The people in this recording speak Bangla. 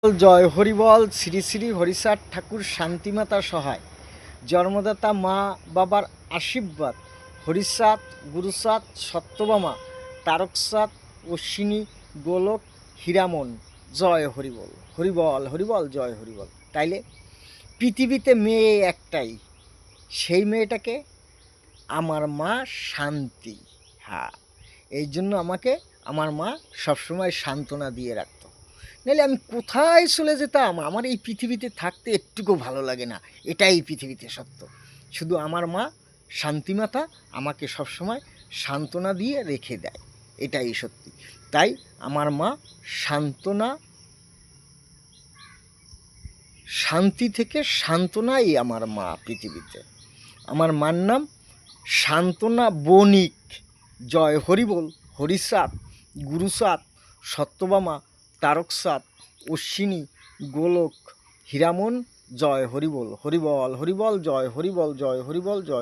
জয় হরিবল। শ্রী শ্রী হরিচাঁদ ঠাকুর শান্তিমাতা সহায়, জন্মদাতা মা বাবার আশীর্বাদ, হরিচাঁদ, গুরুচাঁদ, সত্যভামা, তারকচাঁদ, অশ্বিনী, গোলক, হীরামন। জয় হরিবল, হরিবল হরিবল, জয় হরিবল। তাইলে পৃথিবীতে মেয়ে একটাই, সেই মেয়েটাকে আমার মা শান্তি। হ্যাঁ, এই জন্য আমাকে আমার মা সবসময় সান্ত্বনা দিয়ে রাখতো। নাহলে আমি কোথায় চলে যেতাম, আমার এই পৃথিবীতে থাকতে একটুকু ভালো লাগে না। এটাই পৃথিবীতে সত্য। শুধু আমার মা শান্তিমাতা আমাকে সবসময় সান্ত্বনা দিয়ে রেখে দেয়, এটাই সত্যি। তাই আমার মা সান্ত্বনা, শান্তি থেকে সান্ত্বনাই আমার মা পৃথিবীতে। আমার মার নাম সান্ত্বনা বণিক। জয় হরিবল, হরিচাঁদ, গুরুচাঁদ, সত্যভামা, তারকচাঁদ, অশ্বিনী, গোলক, হীরামন। জয় হরিবল, হরিবল হরিবল, জয় হরিবল, জয় হরিবল, জয়।